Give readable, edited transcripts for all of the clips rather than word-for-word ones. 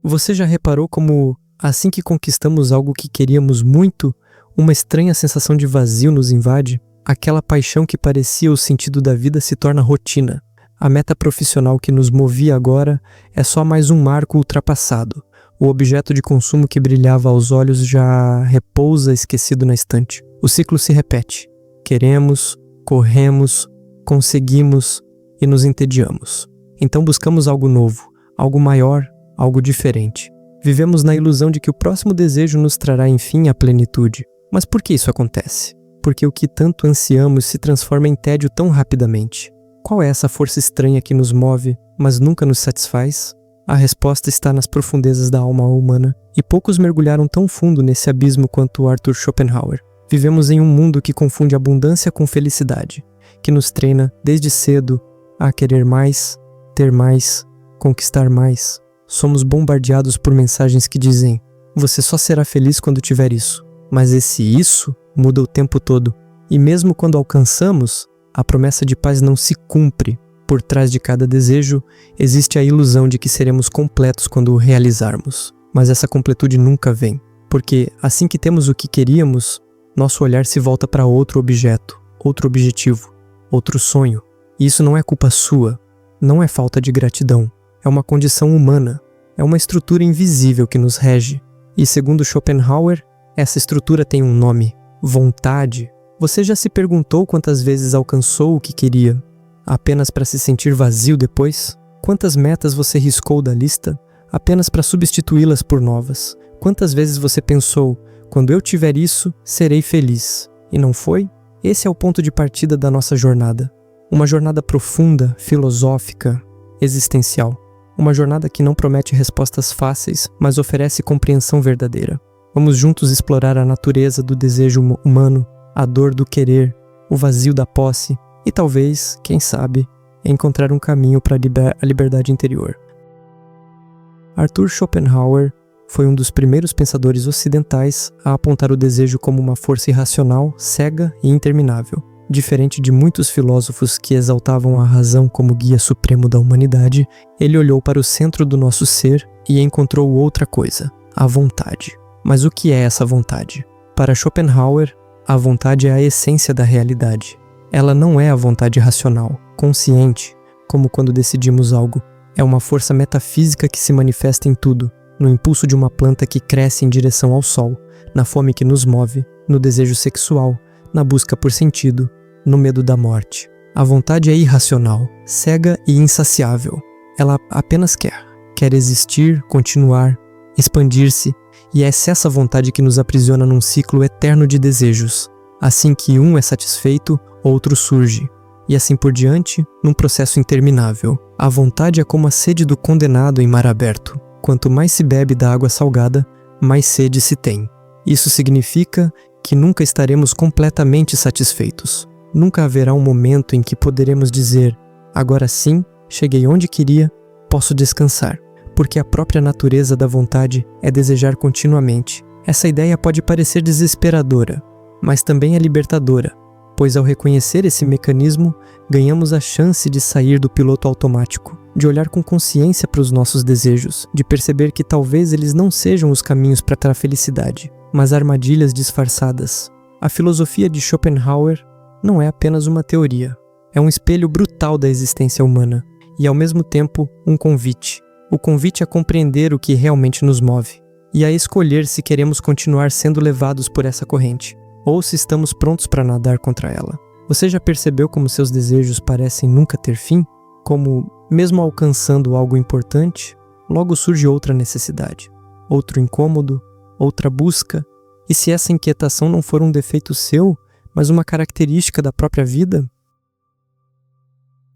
Você já reparou como, assim que conquistamos algo que queríamos muito, uma estranha sensação de vazio nos invade? Aquela paixão que parecia o sentido da vida se torna rotina. A meta profissional que nos movia agora é só mais um marco ultrapassado. O objeto de consumo que brilhava aos olhos já repousa esquecido na estante. O ciclo se repete. Queremos, corremos, conseguimos e nos entediamos. Então buscamos algo novo, algo maior, algo diferente. Vivemos na ilusão de que o próximo desejo nos trará enfim a plenitude. Mas por que isso acontece? Porque o que tanto ansiamos se transforma em tédio tão rapidamente. Qual é essa força estranha que nos move, mas nunca nos satisfaz? A resposta está nas profundezas da alma humana, e poucos mergulharam tão fundo nesse abismo quanto Arthur Schopenhauer. Vivemos em um mundo que confunde abundância com felicidade, que nos treina desde cedo a querer mais, ter mais, conquistar mais. Somos bombardeados por mensagens que dizem: você só será feliz quando tiver isso. Mas esse isso muda o tempo todo, e mesmo quando alcançamos, a promessa de paz não se cumpre. Por trás de cada desejo, existe a ilusão de que seremos completos quando o realizarmos. Mas essa completude nunca vem, porque assim que temos o que queríamos, nosso olhar se volta para outro objeto, outro objetivo, outro sonho. E isso não é culpa sua, não é falta de gratidão, é uma condição humana, é uma estrutura invisível que nos rege. E segundo Schopenhauer, essa estrutura tem um nome: vontade. Você já se perguntou quantas vezes alcançou o que queria, apenas para se sentir vazio depois? Quantas metas você riscou da lista, apenas para substituí-las por novas? Quantas vezes você pensou: quando eu tiver isso, serei feliz? E não foi? Esse é o ponto de partida da nossa jornada. Uma jornada profunda, filosófica, existencial. Uma jornada que não promete respostas fáceis, mas oferece compreensão verdadeira. Vamos juntos explorar a natureza do desejo humano, a dor do querer, o vazio da posse e talvez, quem sabe, encontrar um caminho para a liberdade interior. Arthur Schopenhauer foi um dos primeiros pensadores ocidentais a apontar o desejo como uma força irracional, cega e interminável. Diferente de muitos filósofos que exaltavam a razão como guia supremo da humanidade, ele olhou para o centro do nosso ser e encontrou outra coisa: a vontade. Mas o que é essa vontade? Para Schopenhauer, a vontade é a essência da realidade. Ela não é a vontade racional, consciente, como quando decidimos algo. É uma força metafísica que se manifesta em tudo, no impulso de uma planta que cresce em direção ao sol, na fome que nos move, no desejo sexual, na busca por sentido, no medo da morte. A vontade é irracional, cega e insaciável. Ela apenas quer existir, continuar, expandir-se, e é essa vontade que nos aprisiona num ciclo eterno de desejos. Assim que um é satisfeito, outro surge, e assim por diante, num processo interminável. A vontade é como a sede do condenado em mar aberto. Quanto mais se bebe da água salgada, mais sede se tem. Isso significa que nunca estaremos completamente satisfeitos. Nunca haverá um momento em que poderemos dizer: agora sim, cheguei onde queria, posso descansar. Porque a própria natureza da vontade é desejar continuamente. Essa ideia pode parecer desesperadora, mas também é libertadora, pois ao reconhecer esse mecanismo, ganhamos a chance de sair do piloto automático, de olhar com consciência para os nossos desejos, de perceber que talvez eles não sejam os caminhos para a felicidade, mas armadilhas disfarçadas. A filosofia de Schopenhauer não é apenas uma teoria, é um espelho brutal da existência humana e, ao mesmo tempo, um convite. O convite a compreender o que realmente nos move e a escolher se queremos continuar sendo levados por essa corrente ou se estamos prontos para nadar contra ela. Você já percebeu como seus desejos parecem nunca ter fim? Como, mesmo alcançando algo importante, logo surge outra necessidade, outro incômodo, outra busca? E se essa inquietação não for um defeito seu, mas uma característica da própria vida?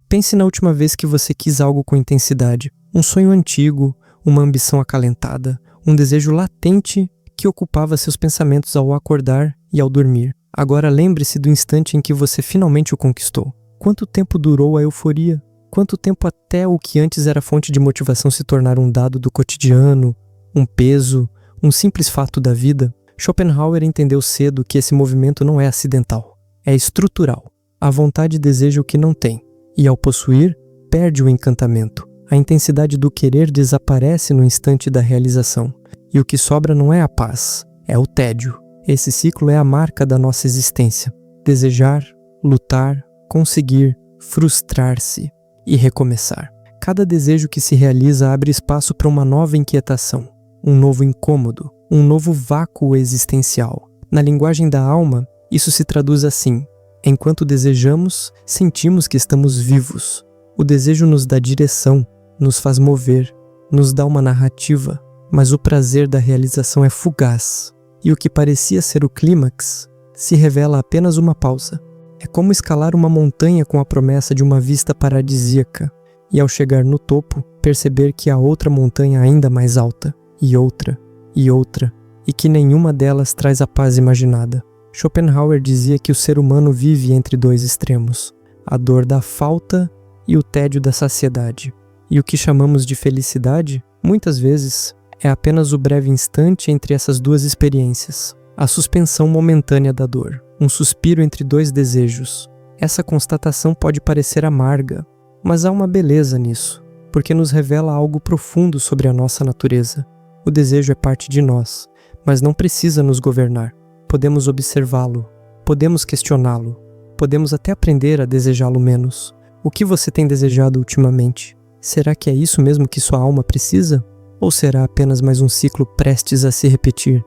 Pense na última vez que você quis algo com intensidade. Um sonho antigo, uma ambição acalentada, um desejo latente que ocupava seus pensamentos ao acordar e ao dormir. Agora lembre-se do instante em que você finalmente o conquistou. Quanto tempo durou a euforia? Quanto tempo até o que antes era fonte de motivação se tornar um dado do cotidiano, um peso, um simples fato da vida? Schopenhauer entendeu cedo que esse movimento não é acidental, é estrutural. A vontade deseja o que não tem, e ao possuir, perde o encantamento. A intensidade do querer desaparece no instante da realização, e o que sobra não é a paz, é o tédio. Esse ciclo é a marca da nossa existência. Desejar, lutar, conseguir, frustrar-se e recomeçar. Cada desejo que se realiza abre espaço para uma nova inquietação, um novo incômodo, um novo vácuo existencial. Na linguagem da alma, isso se traduz assim: enquanto desejamos, sentimos que estamos vivos. O desejo nos dá direção, nos faz mover, nos dá uma narrativa, mas o prazer da realização é fugaz, e o que parecia ser o clímax se revela apenas uma pausa. É como escalar uma montanha com a promessa de uma vista paradisíaca, e ao chegar no topo, perceber que há outra montanha ainda mais alta, e outra, e que nenhuma delas traz a paz imaginada. Schopenhauer dizia que o ser humano vive entre dois extremos, a dor da falta e o tédio da saciedade. E o que chamamos de felicidade, muitas vezes, é apenas o breve instante entre essas duas experiências, a suspensão momentânea da dor, um suspiro entre dois desejos. Essa constatação pode parecer amarga, mas há uma beleza nisso, porque nos revela algo profundo sobre a nossa natureza. O desejo é parte de nós, mas não precisa nos governar. Podemos observá-lo, podemos questioná-lo, podemos até aprender a desejá-lo menos. O que você tem desejado ultimamente? Será que é isso mesmo que sua alma precisa? Ou será apenas mais um ciclo prestes a se repetir?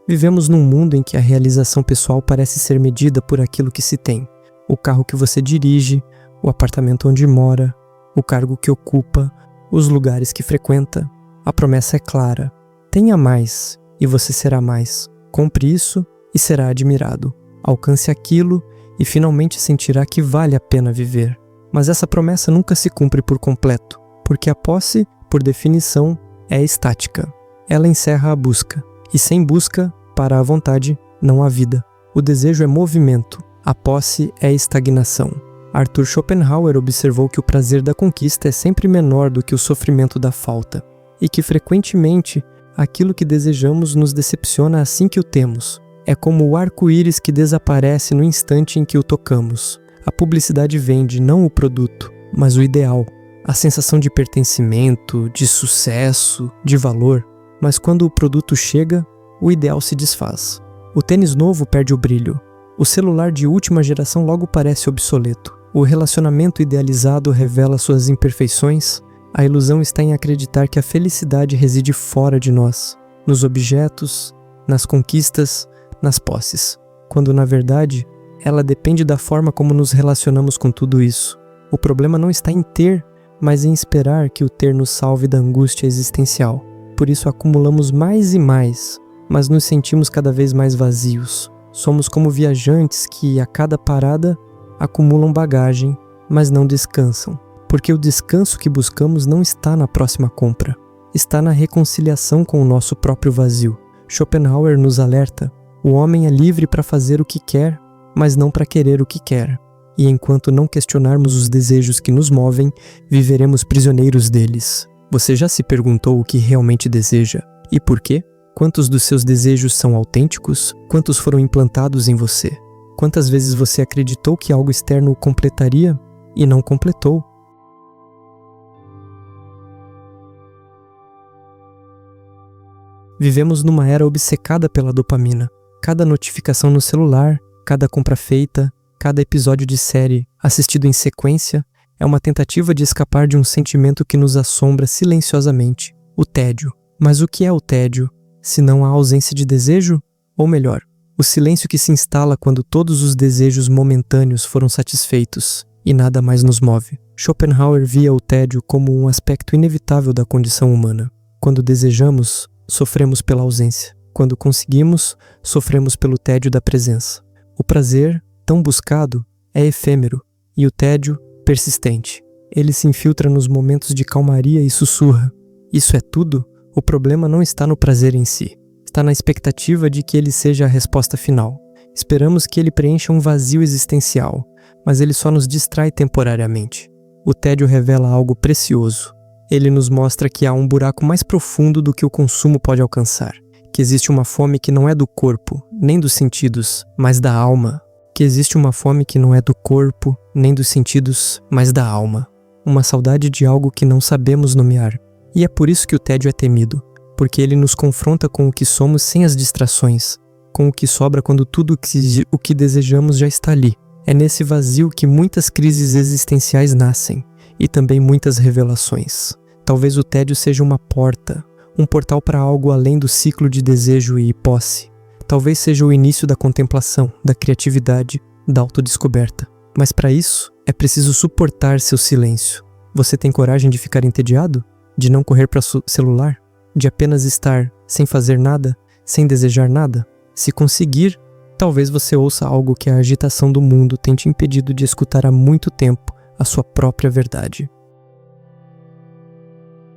Vivemos num mundo em que a realização pessoal parece ser medida por aquilo que se tem. O carro que você dirige, o apartamento onde mora, o cargo que ocupa, os lugares que frequenta. A promessa é clara: tenha mais e você será mais. Compre isso e será admirado. Alcance aquilo e finalmente sentirá que vale a pena viver. Mas essa promessa nunca se cumpre por completo, porque a posse, por definição, é estática. Ela encerra a busca, e sem busca, para a vontade, não há vida. O desejo é movimento, a posse é estagnação. Arthur Schopenhauer observou que o prazer da conquista é sempre menor do que o sofrimento da falta, e que frequentemente aquilo que desejamos nos decepciona assim que o temos. É como o arco-íris que desaparece no instante em que o tocamos. A publicidade vende não o produto, mas o ideal, a sensação de pertencimento, de sucesso, de valor. Mas quando o produto chega, o ideal se desfaz. O tênis novo perde o brilho. O celular de última geração logo parece obsoleto. O relacionamento idealizado revela suas imperfeições. A ilusão está em acreditar que a felicidade reside fora de nós, nos objetos, nas conquistas, nas posses, quando na verdade ela depende da forma como nos relacionamos com tudo isso. O problema não está em ter, mas em esperar que o ter nos salve da angústia existencial. Por isso acumulamos mais e mais, mas nos sentimos cada vez mais vazios. Somos como viajantes que, a cada parada, acumulam bagagem, mas não descansam. Porque o descanso que buscamos não está na próxima compra, está na reconciliação com o nosso próprio vazio. Schopenhauer nos alerta: o homem é livre para fazer o que quer, mas não para querer o que quer. E enquanto não questionarmos os desejos que nos movem, viveremos prisioneiros deles. Você já se perguntou o que realmente deseja? E por quê? Quantos dos seus desejos são autênticos? Quantos foram implantados em você? Quantas vezes você acreditou que algo externo o completaria e não completou? Vivemos numa era obcecada pela dopamina. Cada notificação no celular, cada compra feita, cada episódio de série assistido em sequência é uma tentativa de escapar de um sentimento que nos assombra silenciosamente, o tédio. Mas o que é o tédio, se não a ausência de desejo? Ou melhor, o silêncio que se instala quando todos os desejos momentâneos foram satisfeitos e nada mais nos move. Schopenhauer via o tédio como um aspecto inevitável da condição humana. Quando desejamos, sofremos pela ausência. Quando conseguimos, sofremos pelo tédio da presença. O prazer, tão buscado, é efêmero, e o tédio, persistente. Ele se infiltra nos momentos de calmaria e sussurra: isso é tudo? O problema não está no prazer em si. Está na expectativa de que ele seja a resposta final. Esperamos que ele preencha um vazio existencial, mas ele só nos distrai temporariamente. O tédio revela algo precioso. Ele nos mostra que há um buraco mais profundo do que o consumo pode alcançar. Que existe uma fome que não é do corpo, nem dos sentidos, mas da alma. que existe uma fome que não é do corpo, nem dos sentidos, mas da alma. Uma saudade de algo que não sabemos nomear. E é por isso que o tédio é temido, porque ele nos confronta com o que somos sem as distrações, com o que sobra quando tudo o que desejamos já está ali. É nesse vazio que muitas crises existenciais nascem, e também muitas revelações. Talvez o tédio seja uma porta, um portal para algo além do ciclo de desejo e posse. Talvez seja o início da contemplação, da criatividade, da autodescoberta. Mas para isso, é preciso suportar seu silêncio. Você tem coragem de ficar entediado? De não correr para o celular? De apenas estar sem fazer nada, sem desejar nada? Se conseguir, talvez você ouça algo que a agitação do mundo tem te impedido de escutar há muito tempo a sua própria verdade.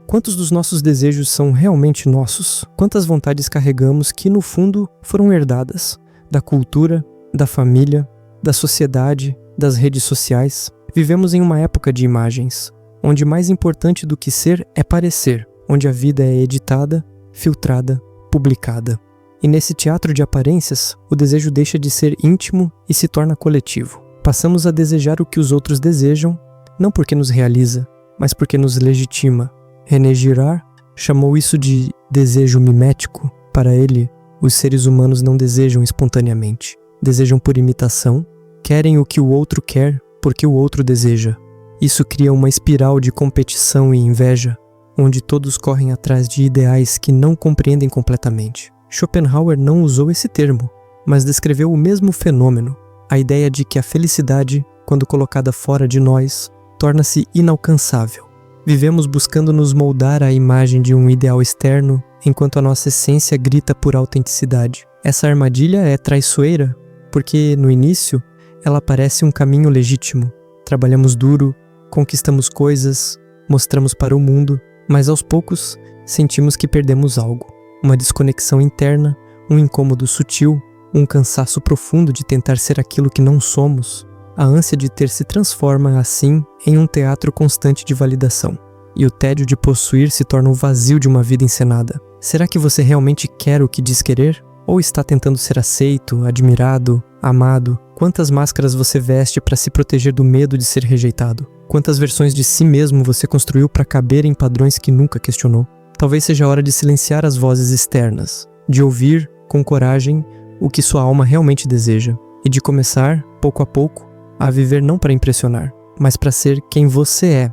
Quantos dos nossos desejos são realmente nossos? Quantas vontades carregamos que, no fundo, foram herdadas da cultura, da família, da sociedade, das redes sociais? Vivemos em uma época de imagens, onde mais importante do que ser é parecer, onde a vida é editada, filtrada, publicada. E nesse teatro de aparências, o desejo deixa de ser íntimo e se torna coletivo. Passamos a desejar o que os outros desejam, não porque nos realiza, mas porque nos legitima. René Girard chamou isso de desejo mimético. Para ele, os seres humanos não desejam espontaneamente. Desejam por imitação, querem o que o outro quer porque o outro deseja. Isso cria uma espiral de competição e inveja, onde todos correm atrás de ideais que não compreendem completamente. Schopenhauer não usou esse termo, mas descreveu o mesmo fenômeno, a ideia de que a felicidade, quando colocada fora de nós, torna-se inalcançável. Vivemos buscando nos moldar à imagem de um ideal externo, enquanto a nossa essência grita por autenticidade. Essa armadilha é traiçoeira, porque, no início, ela parece um caminho legítimo. Trabalhamos duro, conquistamos coisas, mostramos para o mundo, mas aos poucos sentimos que perdemos algo. Uma desconexão interna, um incômodo sutil, um cansaço profundo de tentar ser aquilo que não somos. A ânsia de ter se transforma, assim, em um teatro constante de validação. E o tédio de possuir se torna o vazio de uma vida encenada. Será que você realmente quer o que diz querer? Ou está tentando ser aceito, admirado, amado? Quantas máscaras você veste para se proteger do medo de ser rejeitado? Quantas versões de si mesmo você construiu para caber em padrões que nunca questionou? Talvez seja a hora de silenciar as vozes externas, de ouvir, com coragem, o que sua alma realmente deseja, e de começar, pouco a pouco, a viver não para impressionar, mas para ser quem você é.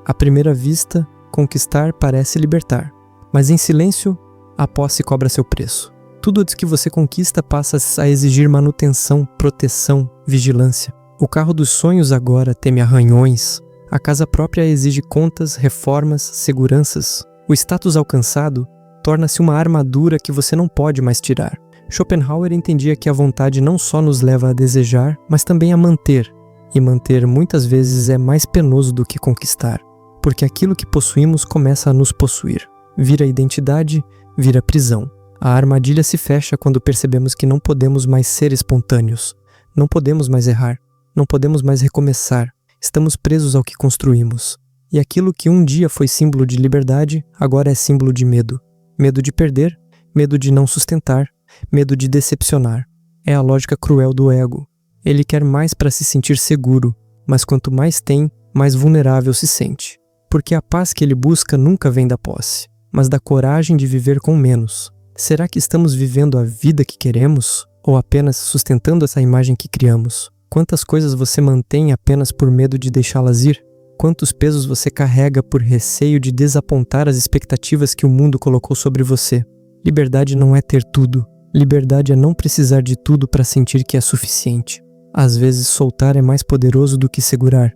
À primeira vista, conquistar parece libertar, mas em silêncio, a posse cobra seu preço. Tudo antes que você conquista passa a exigir manutenção, proteção, vigilância. O carro dos sonhos agora teme arranhões, a casa própria exige contas, reformas, seguranças. O status alcançado torna-se uma armadura que você não pode mais tirar. Schopenhauer entendia que a vontade não só nos leva a desejar, mas também a manter. E manter muitas vezes é mais penoso do que conquistar, porque aquilo que possuímos começa a nos possuir. Vira identidade, vira prisão. A armadilha se fecha quando percebemos que não podemos mais ser espontâneos. Não podemos mais errar. Não podemos mais recomeçar. Estamos presos ao que construímos. E aquilo que um dia foi símbolo de liberdade, agora é símbolo de medo. Medo de perder, medo de não sustentar, medo de decepcionar. É a lógica cruel do ego. Ele quer mais para se sentir seguro, mas quanto mais tem, mais vulnerável se sente. Porque a paz que ele busca nunca vem da posse, mas da coragem de viver com menos. Será que estamos vivendo a vida que queremos? Ou apenas sustentando essa imagem que criamos? Quantas coisas você mantém apenas por medo de deixá-las ir? Quantos pesos você carrega por receio de desapontar as expectativas que o mundo colocou sobre você? Liberdade não é ter tudo. Liberdade é não precisar de tudo para sentir que é suficiente. Às vezes, soltar é mais poderoso do que segurar.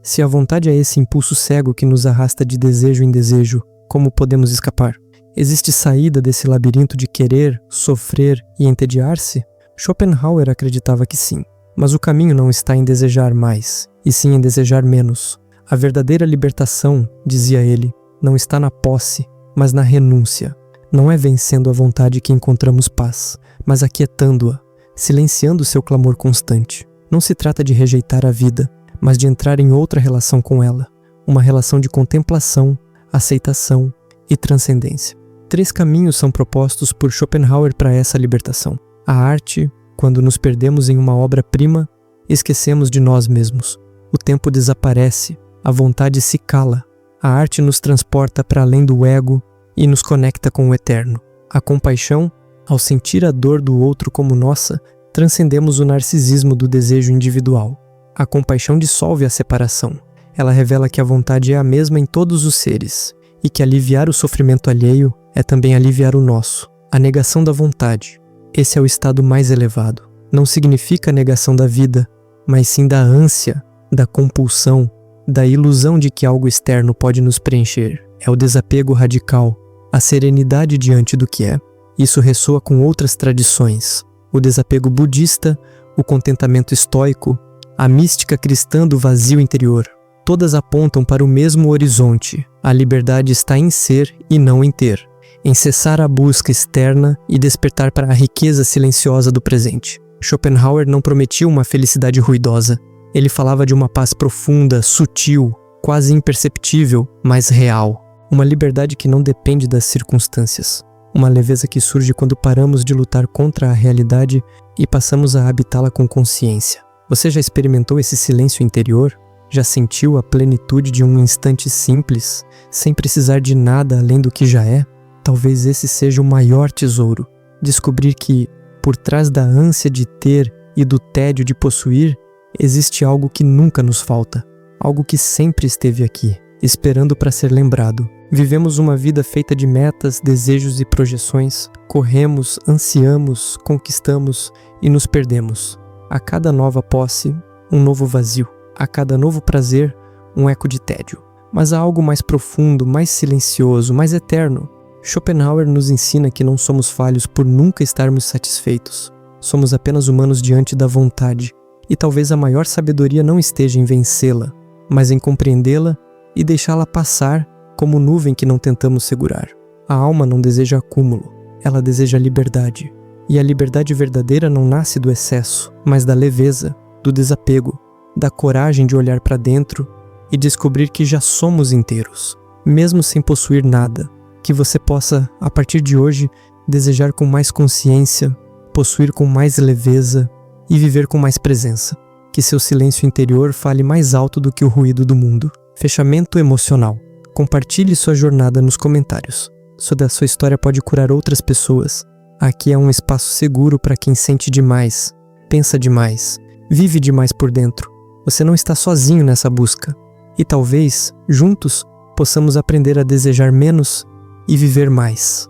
Se a vontade é esse impulso cego que nos arrasta de desejo em desejo, como podemos escapar? Existe saída desse labirinto de querer, sofrer e entediar-se? Schopenhauer acreditava que sim, mas o caminho não está em desejar mais, e sim em desejar menos. A verdadeira libertação, dizia ele, não está na posse, mas na renúncia. Não é vencendo a vontade que encontramos paz, mas aquietando-a, silenciando seu clamor constante. Não se trata de rejeitar a vida, mas de entrar em outra relação com ela, uma relação de contemplação, aceitação e transcendência. 3 caminhos são propostos por Schopenhauer para essa libertação. A arte, quando nos perdemos em uma obra-prima, esquecemos de nós mesmos. O tempo desaparece, a vontade se cala. A arte nos transporta para além do ego e nos conecta com o eterno. A compaixão, ao sentir a dor do outro como nossa, transcendemos o narcisismo do desejo individual. A compaixão dissolve a separação. Ela revela que a vontade é a mesma em todos os seres e que aliviar o sofrimento alheio é também aliviar o nosso. A negação da vontade. Esse é o estado mais elevado. Não significa a negação da vida, mas sim da ânsia, da compulsão, da ilusão de que algo externo pode nos preencher. É o desapego radical, a serenidade diante do que é. Isso ressoa com outras tradições. O desapego budista, o contentamento estoico, a mística cristã do vazio interior. Todas apontam para o mesmo horizonte. A liberdade está em ser e não em ter. Em cessar a busca externa e despertar para a riqueza silenciosa do presente. Schopenhauer não prometia uma felicidade ruidosa. Ele falava de uma paz profunda, sutil, quase imperceptível, mas real. Uma liberdade que não depende das circunstâncias. Uma leveza que surge quando paramos de lutar contra a realidade e passamos a habitá-la com consciência. Você já experimentou esse silêncio interior? Já sentiu a plenitude de um instante simples, sem precisar de nada além do que já é? Talvez esse seja o maior tesouro. Descobrir que, por trás da ânsia de ter e do tédio de possuir, existe algo que nunca nos falta. Algo que sempre esteve aqui, esperando para ser lembrado. Vivemos uma vida feita de metas, desejos e projeções. Corremos, ansiamos, conquistamos e nos perdemos. A cada nova posse, um novo vazio. A cada novo prazer, um eco de tédio. Mas há algo mais profundo, mais silencioso, mais eterno. Schopenhauer nos ensina que não somos falhos por nunca estarmos satisfeitos. Somos apenas humanos diante da vontade. E talvez a maior sabedoria não esteja em vencê-la, mas em compreendê-la e deixá-la passar como nuvem que não tentamos segurar. A alma não deseja acúmulo, ela deseja liberdade. E a liberdade verdadeira não nasce do excesso, mas da leveza, do desapego, da coragem de olhar para dentro e descobrir que já somos inteiros, mesmo sem possuir nada. Que você possa, a partir de hoje, desejar com mais consciência, possuir com mais leveza e viver com mais presença. Que seu silêncio interior fale mais alto do que o ruído do mundo. Fechamento emocional. Compartilhe sua jornada nos comentários. Sua história pode curar outras pessoas. Aqui é um espaço seguro para quem sente demais, pensa demais, vive demais por dentro. Você não está sozinho nessa busca. E talvez, juntos, possamos aprender a desejar menos e viver mais.